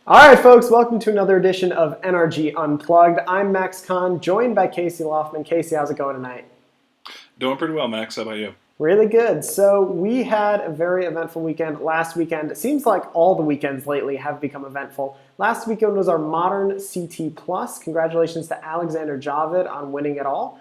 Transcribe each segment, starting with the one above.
All right, folks, welcome to another edition of NRG Unplugged. I'm Max Kahn, joined by Casey Loftman. Casey, how's it going tonight? Doing pretty well, Max. How about you? Really good. So we had a very eventful weekend last weekend. It seems like all the weekends lately have become eventful. Last weekend was our Modern CT Plus. Congratulations to Alexander Javid on winning it all.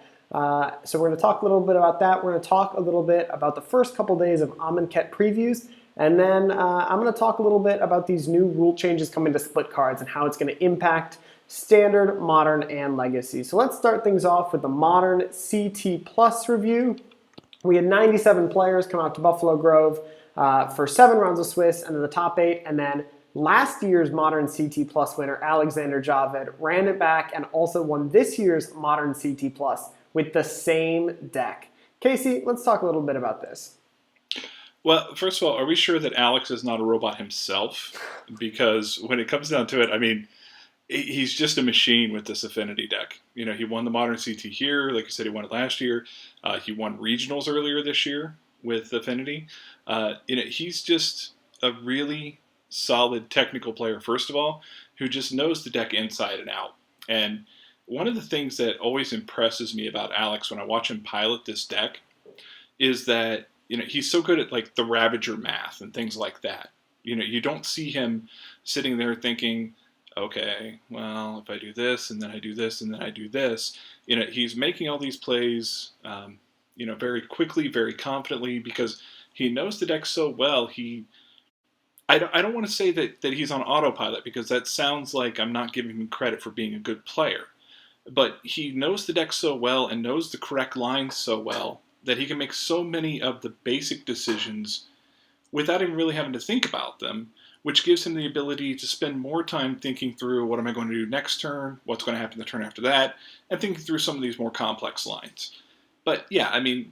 So we're going to talk a little bit about that. We're going to talk a little bit about the first couple days of Amonkhet previews. And then I'm going to talk a little bit about these new rule changes coming to split cards and how it's going to impact standard, modern, and legacy. So let's start things off with the Modern CT Plus review. We had 97 players come out to Buffalo Grove for 7 rounds of Swiss and then the top 8. And then last year's Modern CT Plus winner, Alexander Javid, ran it back and also won this year's Modern CT Plus with the same deck. Casey, let's talk a little bit about this. Well, first of all, are we sure that Alex is not a robot himself? Because when it comes down to it, I mean, he's just a machine with this affinity deck. You know, he won the Modern CT here. Like you said, he won it last year. He won regionals earlier this year with affinity. He's just a really solid technical player, first of all, who just knows the deck inside and out. And one of the things that always impresses me about Alex when I watch him pilot this deck is that he's so good at like the Ravager math and things like that. You don't see him sitting there thinking, okay, well, if I do this and then I do this and then I do this, he's making all these plays, very quickly, very confidently because he knows the deck so well. I don't want to say that he's on autopilot because that sounds like I'm not giving him credit for being a good player, but he knows the deck so well and knows the correct lines so well that he can make so many of the basic decisions without even really having to think about them, which gives him the ability to spend more time thinking through what am I going to do next turn, what's going to happen the turn after that, and thinking through some of these more complex lines. But yeah, I mean,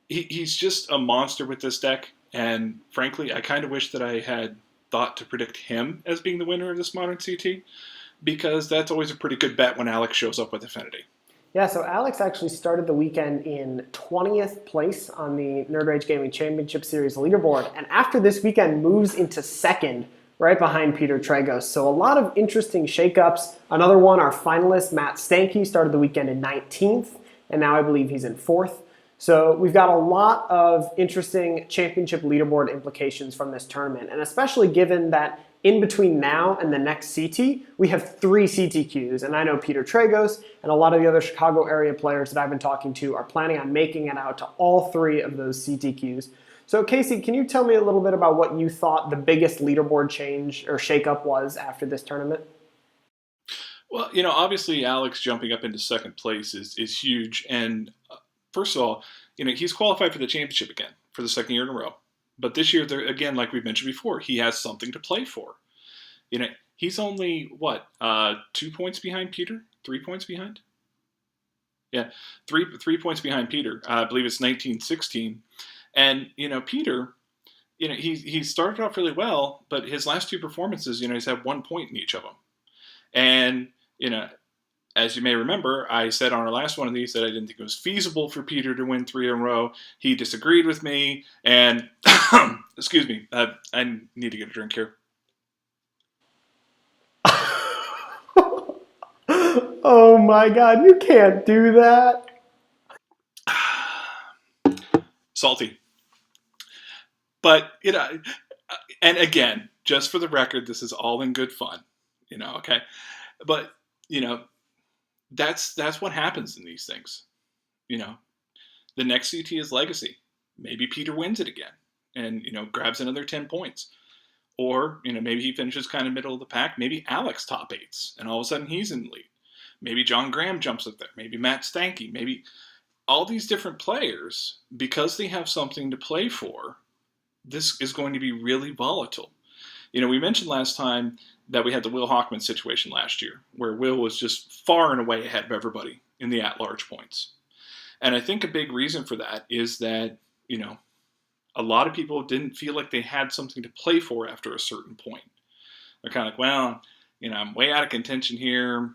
he's just a monster with this deck, and frankly, I kind of wish that I had thought to predict him as being the winner of this Modern CT, because that's always a pretty good bet when Alex shows up with Affinity. Yeah, so Alex actually started the weekend in 20th place on the Nerd Rage Gaming Championship Series leaderboard, and after this weekend moves into second, right behind Peter Tragos. So a lot of interesting shakeups. Another one, our finalist, Matt Stanky, started the weekend in 19th, and now I believe he's in 4th. So we've got a lot of interesting championship leaderboard implications from this tournament, and especially given that in between now and the next CT, we have 3 CTQs, and I know Peter Tragos and a lot of the other Chicago area players that I've been talking to are planning on making it out to all 3 of those CTQs. So Casey, can you tell me a little bit about what you thought the biggest leaderboard change or shakeup was after this tournament? Well, obviously Alex jumping up into second place is huge, and first of all, he's qualified for the championship again for the second year in a row. But this year, again, like we mentioned before, he has something to play for. He's only, 2 points behind Peter? 3 points behind? Yeah, three points behind Peter. I believe it's 19-16. And, Peter, he started off really well, but his last 2 performances, he's had 1 point in each of them. And, as you may remember, I said on our last one of these that I didn't think it was feasible for Peter to win 3 in a row. He disagreed with me, and excuse me, I need to get a drink here. Oh my God, you can't do that. Salty. But, and again, just for the record, this is all in good fun, okay? But, that's what happens in these things. The next CT is legacy. Maybe Peter wins it again and, grabs another 10 points. Or, maybe he finishes kind of middle of the pack. Maybe Alex top 8s and all of a sudden he's in the lead. Maybe John Graham jumps up there. Maybe Matt Stanky. Maybe all these different players, because they have something to play for, this is going to be really volatile. We mentioned last time that we had the Will Hockman situation last year, where Will was just far and away ahead of everybody in the at-large points. And I think a big reason for that is that, a lot of people didn't feel like they had something to play for after a certain point. They're kind of like, well, I'm way out of contention here.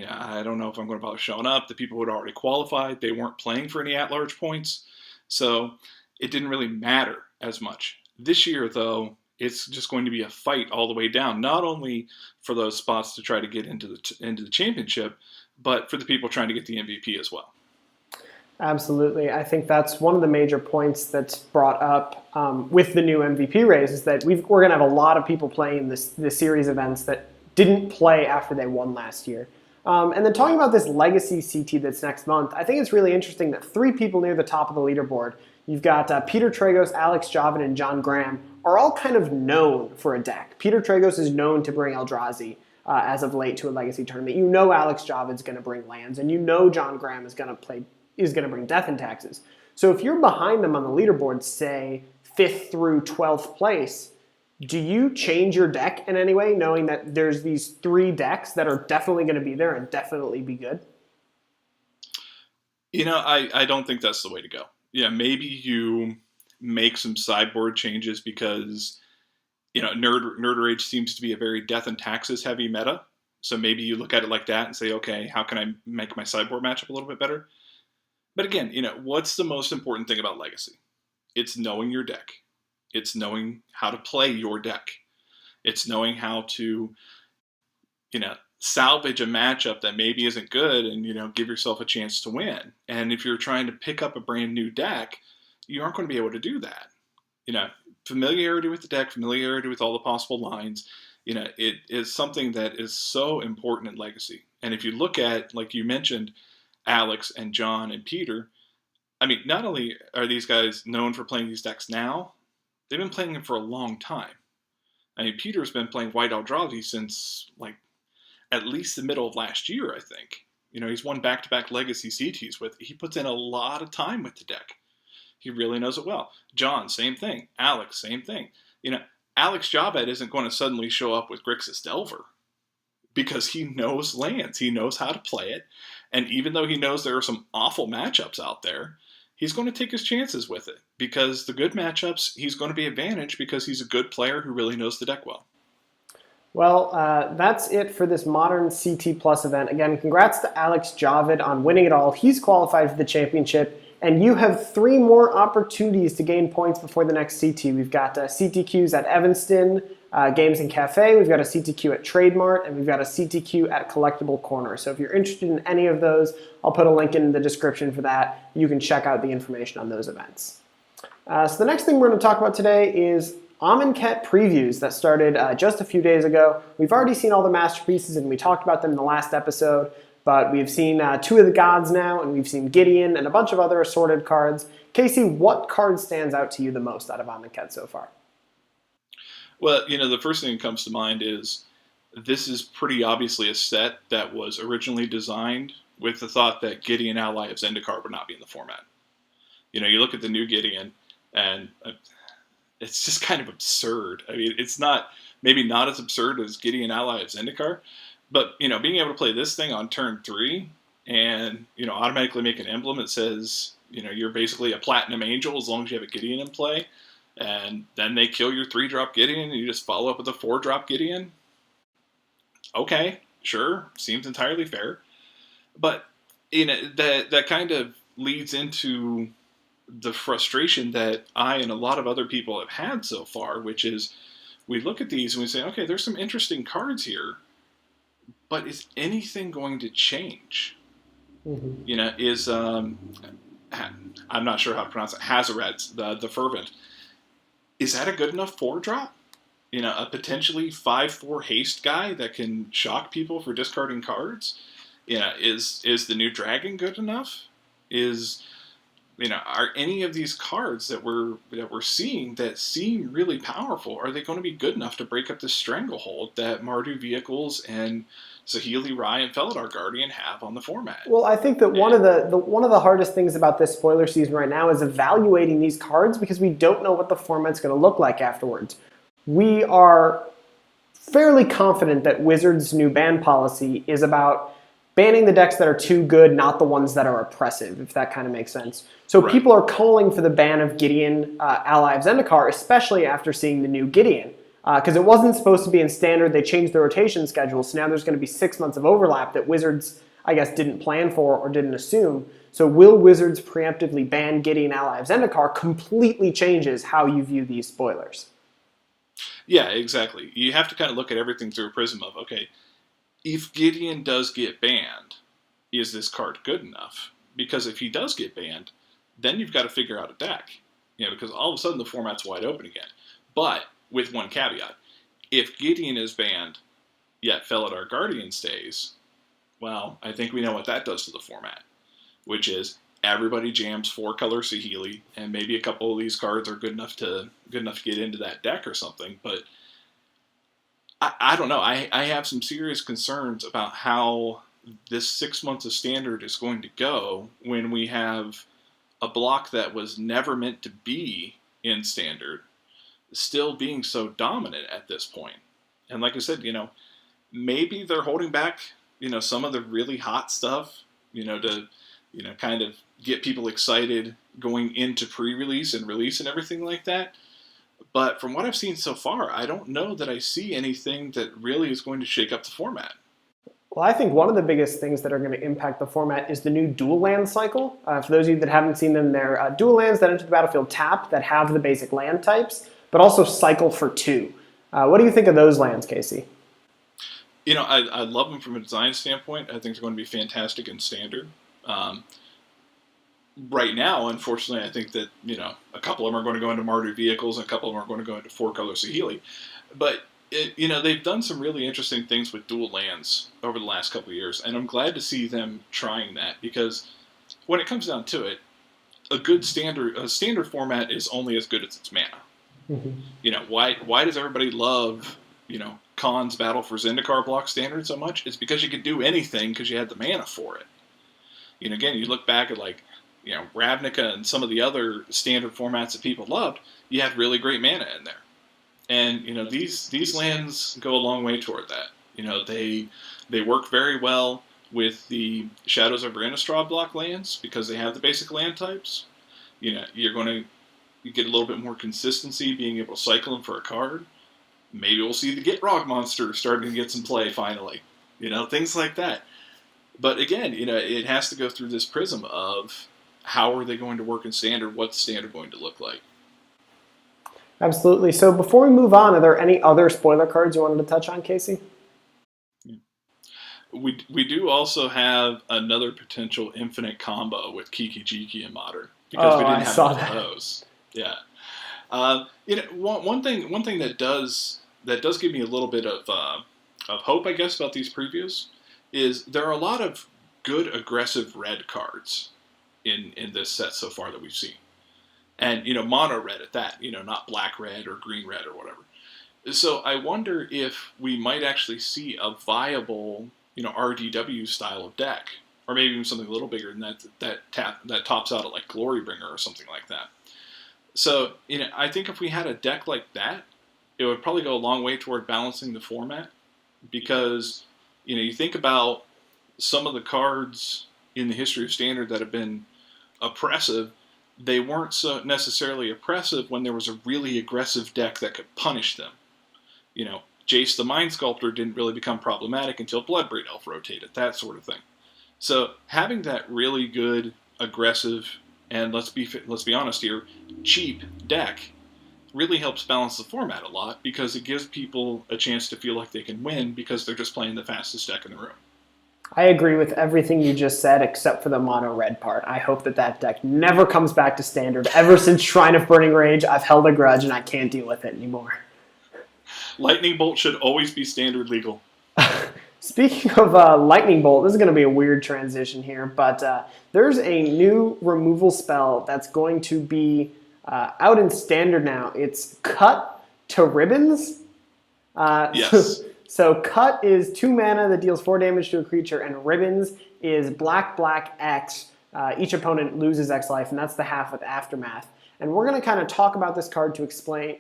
I don't know if I'm going to bother showing up. The people who had already qualified, they weren't playing for any at-large points. So it didn't really matter as much. This year, though, it's just going to be a fight all the way down, not only for those spots to try to get into the championship, but for the people trying to get the MVP as well. Absolutely. I think that's one of the major points that's brought up with the new MVP race is that we're going to have a lot of people playing this series events that didn't play after they won last year. And then talking about this Legacy CT that's next month, I think it's really interesting that 3 people near the top of the leaderboard, you've got Peter Tragos, Alex Javid, and John Graham, are all kind of known for a deck. Peter Tragos is known to bring Eldrazi as of late to a Legacy tournament. You know Alex Javid's going to bring lands, and you know John Graham is going to bring Death and Taxes. So if you're behind them on the leaderboard, say 5th through 12th place, do you change your deck in any way, knowing that there's these 3 decks that are definitely going to be there and definitely be good? I don't think that's the way to go. Yeah, maybe you make some sideboard changes because, Nerd Rage seems to be a very Death and Taxes heavy meta. So maybe you look at it like that and say, okay, how can I make my sideboard matchup a little bit better? But again, what's the most important thing about Legacy? It's knowing your deck. It's knowing how to play your deck. It's knowing how to, salvage a matchup that maybe isn't good and, give yourself a chance to win. And if you're trying to pick up a brand new deck, you aren't going to be able to do that. Familiarity with the deck, familiarity with all the possible lines, it is something that is so important in Legacy. And if you look at, like you mentioned, Alex and John and Peter, not only are these guys known for playing these decks now, they've been playing them for a long time. Peter's been playing White Eldrazi since, at least the middle of last year, I think. He's won back-to-back Legacy CTs he puts in a lot of time with the deck. He really knows it well. John, same thing. Alex, same thing. Alex Javid isn't going to suddenly show up with Grixis Delver because he knows lands. He knows how to play it. And even though he knows there are some awful matchups out there, he's going to take his chances with it because the good matchups, he's going to be advantaged because he's a good player who really knows the deck well. Well, that's it for this Modern CT Plus event. Again, congrats to Alex Javid on winning it all. He's qualified for the championship, and you have 3 more opportunities to gain points before the next CT. We've got CTQs at Evanston Games and Cafe, we've got a CTQ at Trademart, and we've got a CTQ at Collectible Corner. So if you're interested in any of those, I'll put a link in the description for that. You can check out the information on those events. So the next thing we're going to talk about today is Amonkhet previews that started just a few days ago. We've already seen all the masterpieces and we talked about them in the last episode, but we've seen 2 of the gods now, and we've seen Gideon and a bunch of other assorted cards. Casey, what card stands out to you the most out of Amonkhet so far? Well, the first thing that comes to mind is this is pretty obviously a set that was originally designed with the thought that Gideon Ally of Zendikar would not be in the format. You look at the new Gideon, and it's just kind of absurd. It's maybe not as absurd as Gideon Ally of Zendikar, but, being able to play this thing on turn 3 and, automatically make an emblem that says, you're basically a Platinum Angel as long as you have a Gideon in play, and then they kill your 3-drop Gideon and you just follow up with a 4-drop Gideon. Okay, sure, seems entirely fair. But, that kind of leads into the frustration that I and a lot of other people have had so far, which is we look at these and we say, okay, there's some interesting cards here, but is anything going to change? Mm-hmm. I'm not sure how to pronounce it, Hazaret, the Fervent, is that a good enough 4-drop? A potentially 5/4 haste guy that can shock people for discarding cards? Is the new Dragon good enough? Are any of these cards that we're seeing that seem really powerful, are they going to be good enough to break up the stranglehold that Mardu Vehicles and Saheeli Rai and Felidar Guardian have on the format? Well, I think that one of the hardest things about this spoiler season right now is evaluating these cards because we don't know what the format's going to look like afterwards. We are fairly confident that Wizards' new ban policy is about banning the decks that are too good, not the ones that are oppressive, if that kind of makes sense. So right. People are calling for the ban of Gideon, Ally of Zendikar, especially after seeing the new Gideon. Because it wasn't supposed to be in Standard. They changed the rotation schedule, so now there's going to be 6 months of overlap that Wizards, I guess, didn't plan for or didn't assume. So will Wizards preemptively ban Gideon, Ally of Zendikar completely changes how you view these spoilers. Yeah, exactly. You have to kind of look at everything through a prism of, okay, if Gideon does get banned, is this card good enough? Because if he does get banned, then you've got to figure out a deck. Because all of a sudden the format's wide open again. But with one caveat. If Gideon is banned, yet Felidar Guardian stays, well, I think we know what that does to the format, which is everybody jams 4-color Saheeli, and maybe a couple of these cards are good enough to get into that deck or something. But I don't know. I have some serious concerns about how this 6 months of Standard is going to go when we have a block that was never meant to be in Standard still being so dominant at this point. And like I said, maybe they're holding back, some of the really hot stuff, to, kind of get people excited going into pre-release and release and everything like that. But from what I've seen so far, I don't know that I see anything that really is going to shake up the format. Well, I think one of the biggest things that are going to impact the format is the new dual land cycle. For those of you that haven't seen them, they're dual lands that enter the battlefield tapped that have the basic land types, but also cycle for 2. What do you think of those lands, Casey? I love them from a design standpoint. I think they're going to be fantastic in Standard. Right now, unfortunately, I think that, a couple of them are going to go into Martyr vehicles and a couple of them are going to go into 4-color Saheeli. But they've done some really interesting things with dual lands over the last couple of years, and I'm glad to see them trying that, because when it comes down to it, a standard format is only as good as its mana. Mm-hmm. Why does everybody love, Khan's Battle for Zendikar block Standard so much? It's because you could do anything because you had the mana for it. Again, you look back at Ravnica and some of the other standard formats that people loved, you had really great mana in there. And, these lands go a long way toward that. They work very well with the Shadows over Innistrad block lands because they have the basic land types. You're going to get a little bit more consistency being able to cycle them for a card. Maybe we'll see the Gitrog monster starting to get some play finally. Things like that. But again, it has to go through this prism of how are they going to work in Standard? What's Standard going to look like? Absolutely. So before we move on, are there any other spoiler cards you wanted to touch on, Casey? We do also have another potential infinite combo with Kiki Jiki in Modern because we didn't have one of those. Yeah. One thing that does give me a little bit of hope, I guess, about these previews is there are a lot of good aggressive red cards in this set so far that we've seen. And, mono red at that, not black red or green red or whatever. So I wonder if we might actually see a viable, RDW style of deck, or maybe even something a little bigger than that tops out at like Glorybringer or something like that. So, I think if we had a deck like that, it would probably go a long way toward balancing the format because, you think about some of the cards in the history of Standard that have been oppressive. They weren't so necessarily oppressive when there was a really aggressive deck that could punish them. Jace the Mind Sculptor didn't really become problematic until Bloodbraid Elf rotated, that sort of thing. So having that really good, aggressive, and let's be honest here, cheap deck really helps balance the format a lot because it gives people a chance to feel like they can win because they're just playing the fastest deck in the room. I agree with everything you just said except for the mono red part. I hope that deck never comes back to Standard. Ever since Shrine of Burning Rage, I've held a grudge and I can't deal with it anymore. Lightning Bolt should always be Standard legal. Speaking of Lightning Bolt, this is going to be a weird transition here, but there's a new removal spell that's going to be out in Standard now. It's Cut to Ribbons. Yes. So Cut is 2 mana that deals 4 damage to a creature, and Ribbons is black X. Each opponent loses X life, and that's the half with Aftermath. And we're going to kind of talk about this card to explain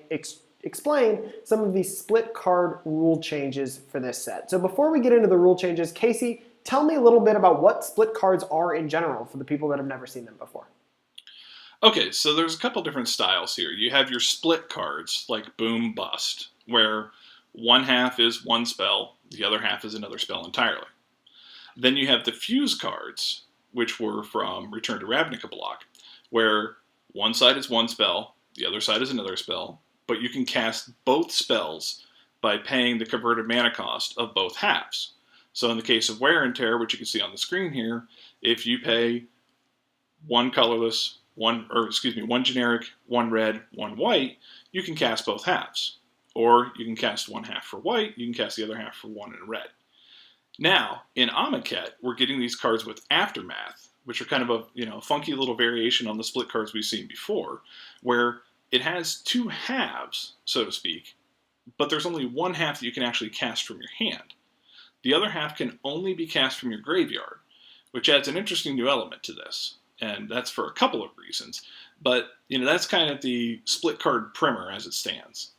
some of the split card rule changes for this set. So before we get into the rule changes, Casey, tell me a little bit about what split cards are in general for the people that have never seen them before. Okay, so there's a couple different styles here. You have your split cards, like Boom Bust, where one half is one spell, the other half is another spell entirely. Then you have the fuse cards, which were from Return to Ravnica block, where one side is one spell, the other side is another spell, but you can cast both spells by paying the converted mana cost of both halves. So in the case of Wear and Tear, which you can see on the screen here, if you pay one colorless, one generic, one red, one white, you can cast both halves. Or you can cast one half for white, you can cast the other half for one in red. Now, in Amonkhet, we're getting these cards with Aftermath, which are kind of a funky little variation on the split cards we've seen before, where it has two halves, so to speak, but there's only one half that you can actually cast from your hand. The other half can only be cast from your graveyard, which adds an interesting new element to this, and that's for a couple of reasons. But that's kind of the split card primer as it stands.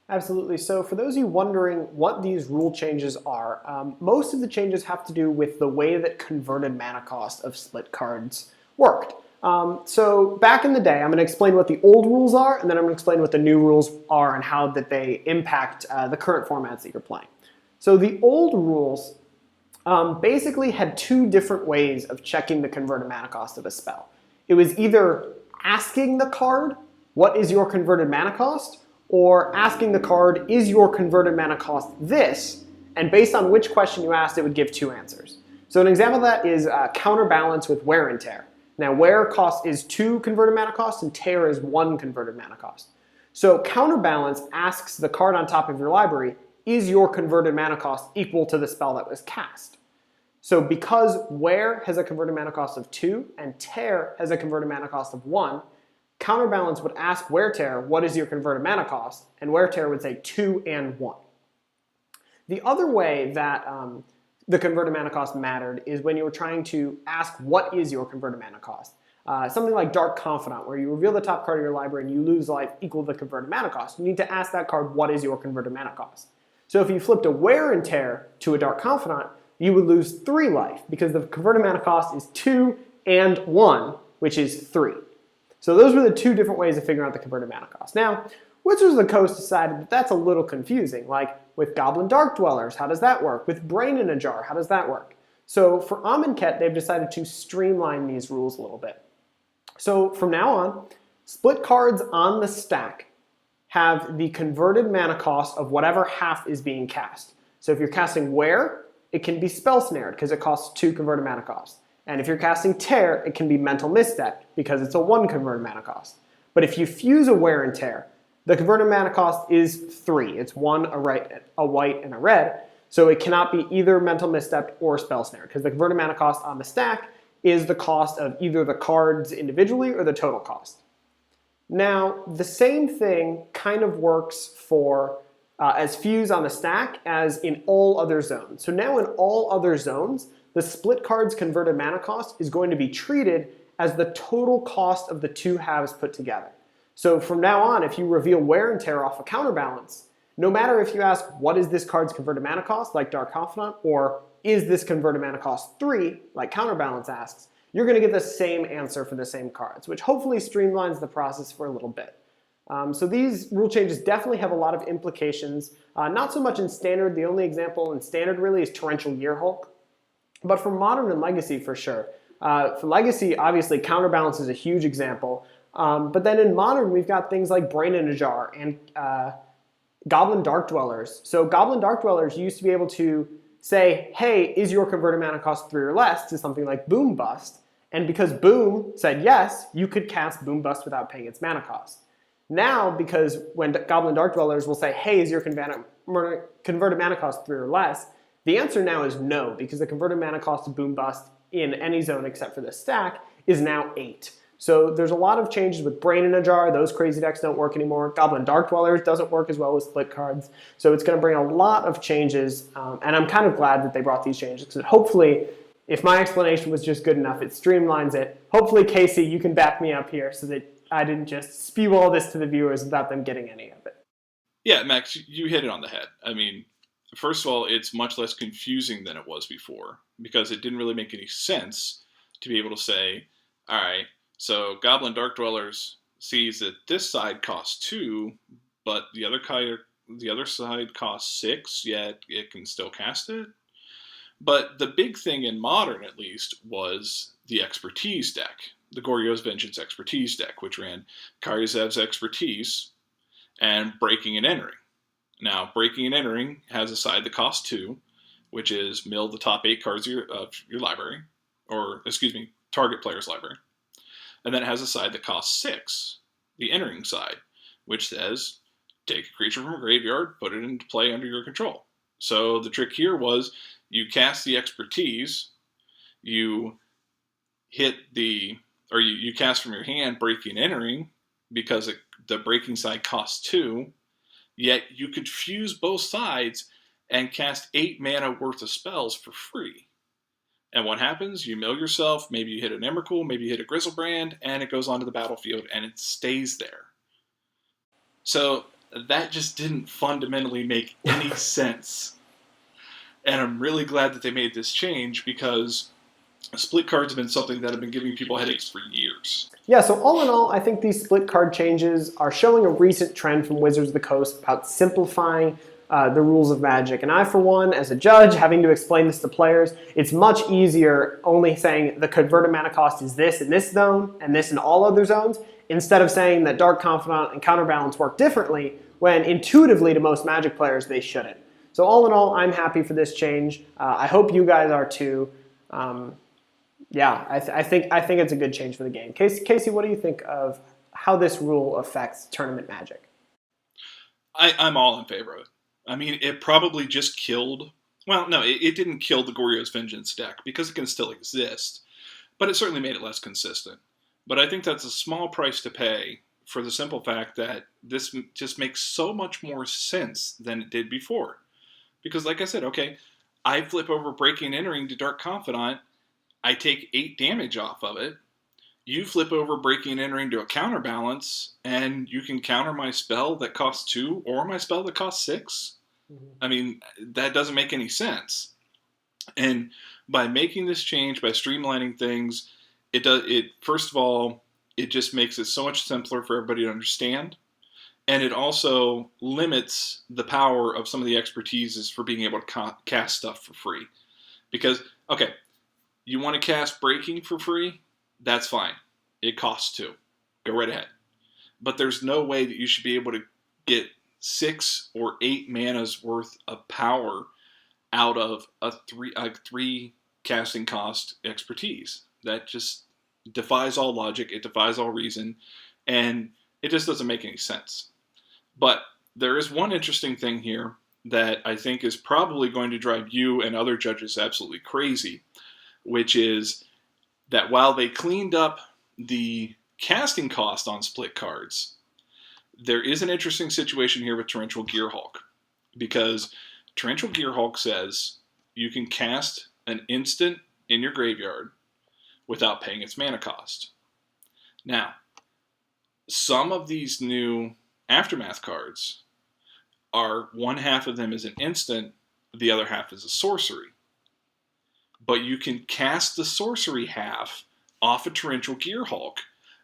Absolutely. So for those of you wondering what these rule changes are, most of the changes have to do with the way that converted mana cost of split cards worked. So back in the day, I'm going to explain what the old rules are, and then I'm going to explain what the new rules are and how that they impact the current formats that you're playing. So the old rules basically had two different ways of checking the converted mana cost of a spell. It was either asking the card, what is your converted mana cost? Or asking the card, is your converted mana cost this? And based on which question you asked, it would give two answers. So an example of that is Counterbalance with Wear and Tear. Now, Wear cost is 2 converted mana cost, and Tear is 1 converted mana cost. So Counterbalance asks the card on top of your library, is your converted mana cost equal to the spell that was cast? So because Wear has a converted mana cost of 2, and Tear has a converted mana cost of 1, Counterbalance would ask Wear Tear, what is your converted mana cost? And Wear Tear would say 2 and 1. The other way that the converted mana cost mattered is when you were trying to ask what is your converted mana cost. Something like Dark Confidant, where you reveal the top card of your library and you lose life equal to the converted mana cost. You need to ask that card, what is your converted mana cost? So if you flipped a Wear and Tear to a Dark Confidant, you would lose 3 life because the converted mana cost is 2 and 1, which is 3. So those were the two different ways of figuring out the converted mana cost. Now, Wizards of the Coast decided that that's a little confusing. Like with Goblin Dark Dwellers, how does that work? With Brain in a Jar, how does that work? So for Amonkhet, they've decided to streamline these rules a little bit. So from now on, split cards on the stack have the converted mana cost of whatever half is being cast. So if you're casting Wear, it can be Spell Snared because it costs 2 converted mana cost. And if you're casting Tear, it can be Mental Misstep because it's a 1 converted mana cost. But if you fuse a Wear and Tear, the converted mana cost is 3. It's 1, a white, and a red. So it cannot be either Mental Misstep or Spell Snare because the converted mana cost on the stack is the cost of either the cards individually or the total cost. Now, the same thing kind of works for as fuse on the stack as in all other zones. So now in all other zones, the split card's converted mana cost is going to be treated as the total cost of the two halves put together. So from now on, if you reveal Wear and Tear off a Counterbalance, no matter if you ask, what is this card's converted mana cost, like Dark Confidant, or is this converted mana cost 3, like Counterbalance asks, you're going to get the same answer for the same cards, which hopefully streamlines the process for a little bit. So these rule changes definitely have a lot of implications, not so much in Standard. The only example in Standard really is Torrential Yearhulk. But for Modern and Legacy, for sure. For Legacy, obviously, Counterbalance is a huge example. But then in Modern, we've got things like Brain in a Jar and Goblin Dark Dwellers. So Goblin Dark Dwellers used to be able to say, hey, is your converted mana cost 3 or less to something like Boom Bust. And because Boom said yes, you could cast Boom Bust without paying its mana cost. Now, because when Goblin Dark Dwellers will say, hey, is your converted mana cost 3 or less, the answer now is no, because the converted mana cost of Boom Bust in any zone except for the stack is now 8. So there's a lot of changes with Brain in a Jar. Those crazy decks don't work anymore. Goblin Dark Dwellers doesn't work as well with split cards. So it's going to bring a lot of changes, and I'm kind of glad that they brought these changes, because hopefully, if my explanation was just good enough, it streamlines it. Hopefully, Casey, you can back me up here so that I didn't just spew all this to the viewers without them getting any of it. Yeah, Max, you hit it on the head. I mean, first of all, it's much less confusing than it was before, because it didn't really make any sense to be able to say, all right, so Goblin Dark Dwellers sees that this side costs 2, but the other side costs 6, yet it can still cast it. But the big thing in Modern, at least, was the Expertise deck, the Goryo's Vengeance Expertise deck, which ran Karyazev's Expertise and breaking and entering. Now, breaking and entering has a side that costs 2, which is mill the top 8 cards of your library, or excuse me, target player's library. And then it has a side that costs 6, the entering side, which says take a creature from a graveyard, put it into play under your control. So the trick here was you cast the expertise, you hit you cast from your hand breaking and entering because the breaking side costs 2, yet you could fuse both sides and cast 8 mana worth of spells for free. And what happens? You mill yourself, maybe you hit an Emrakul, maybe you hit a Grizzlebrand, and it goes onto the battlefield and it stays there. So that just didn't fundamentally make any sense. And I'm really glad that they made this change because split cards have been something that have been giving people headaches for years. Yeah, so all in all, I think these split card changes are showing a recent trend from Wizards of the Coast about simplifying the rules of Magic. And I, for one, as a judge, having to explain this to players, it's much easier only saying the converted mana cost is this in this zone and this in all other zones, instead of saying that Dark Confidant and Counterbalance work differently when intuitively to most Magic players they shouldn't. So all in all, I'm happy for this change. I hope you guys are too. Yeah, I think it's a good change for the game. Casey, what do you think of how this rule affects tournament Magic? I'm all in favor of it. I mean, it probably just killed... Well, no, it didn't kill the Goryo's Vengeance deck because it can still exist, but it certainly made it less consistent. But I think that's a small price to pay for the simple fact that this just makes so much more sense than it did before. Because like I said, okay, I flip over Breaking and Entering to Dark Confidant, I take 8 damage off of it. You flip over Breaking and Entering to a Counterbalance, and you can counter my spell that costs 2 or my spell that costs 6. Mm-hmm. I mean, that doesn't make any sense. And by making this change, by streamlining things, first of all, it just makes it so much simpler for everybody to understand. And it also limits the power of some of the expertises for being able to cast stuff for free. Because, okay, you want to cast Breaking for free? That's fine. It costs 2. Go right ahead. But there's no way that you should be able to get 6 or 8 mana's worth of power out of a 3 casting cost expertise. That just defies all logic. It defies all reason. And it just doesn't make any sense. But there is one interesting thing here that I think is probably going to drive you and other judges absolutely crazy, which is that while they cleaned up the casting cost on split cards, there is an interesting situation here with Torrential Gearhulk, because Torrential Gearhulk says you can cast an instant in your graveyard without paying its mana cost. Now, some of these new Aftermath cards are one half of them is an instant, the other half is a sorcery. But you can cast the sorcery half off a Torrential Gearhulk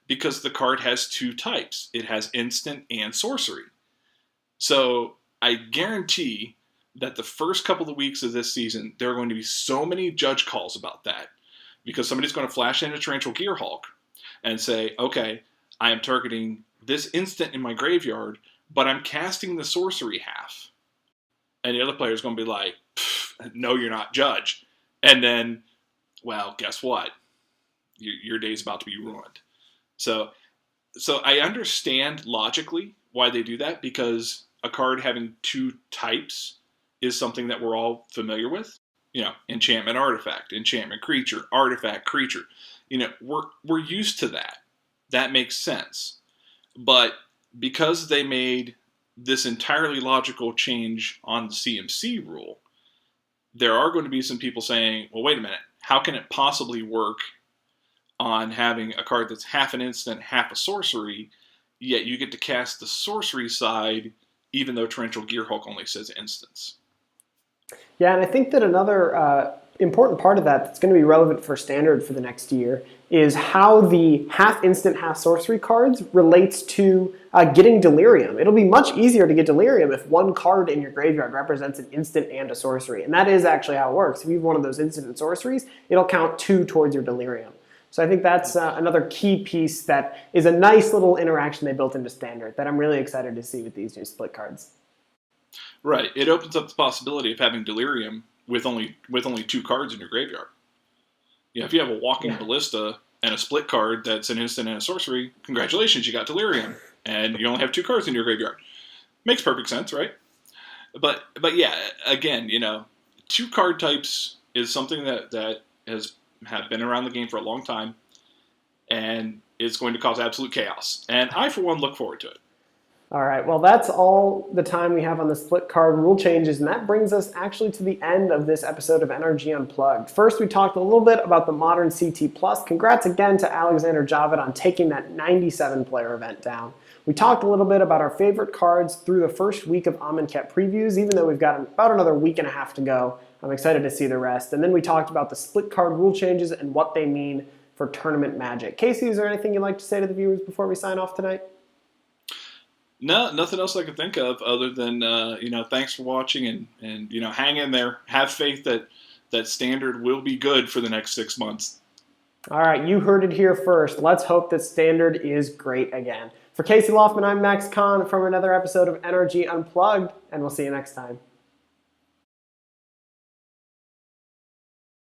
because the card has 2 types. It has instant and sorcery. So I guarantee that the first couple of weeks of this season, there are going to be so many judge calls about that, because somebody's going to flash in a Torrential Gearhulk and say, okay, I am targeting this instant in my graveyard, but I'm casting the sorcery half. And the other player is going to be like, no, you're not, judge. And then, well, guess what? Your day's about to be ruined. So I understand logically why they do that, because a card having 2 types is something that we're all familiar with. You know, enchantment, artifact, enchantment, creature, artifact, creature. You know, we're used to that. That makes sense. But because they made this entirely logical change on the CMC rule, there are going to be some people saying, well, wait a minute, how can it possibly work on having a card that's half an instant, half a sorcery, yet you get to cast the sorcery side even though Torrential Gearhulk only says instants? Yeah, and I think that another important part of that that's going to be relevant for Standard for the next year is how the half instant, half sorcery cards relates to getting Delirium. It'll be much easier to get Delirium if one card in your graveyard represents an instant and a sorcery. And that is actually how it works. If you have one of those instant and sorceries, it'll count 2 towards your Delirium. So I think that's another key piece that is a nice little interaction they built into Standard that I'm really excited to see with these new split cards. Right. It opens up the possibility of having Delirium with only 2 cards in your graveyard. If you have a Walking Ballista and a split card that's an instant and a sorcery, congratulations, you got Delirium, and you only have 2 cards in your graveyard. Makes perfect sense, right? But yeah, again, 2 card types is something that have been around the game for a long time, and it's going to cause absolute chaos. And I, for one, look forward to it. All right, well, that's all the time we have on the split card rule changes, and that brings us actually to the end of this episode of NRG Unplugged. First, we talked a little bit about the Modern CT Plus. Congrats again to Alexander Javid on taking that 97-player event down. We talked a little bit about our favorite cards through the first week of Amonkhet previews, even though we've got about another week and a half to go. I'm excited to see the rest. And then we talked about the split card rule changes and what they mean for tournament magic. Casey, is there anything you'd like to say to the viewers before we sign off tonight? No, nothing else I can think of other than, thanks for watching and hang in there. Have faith that Standard will be good for the next 6 months. All right, you heard it here first. Let's hope that Standard is great again. For Casey Loftman, I'm Max Kahn from another episode of NRG Unplugged, and we'll see you next time.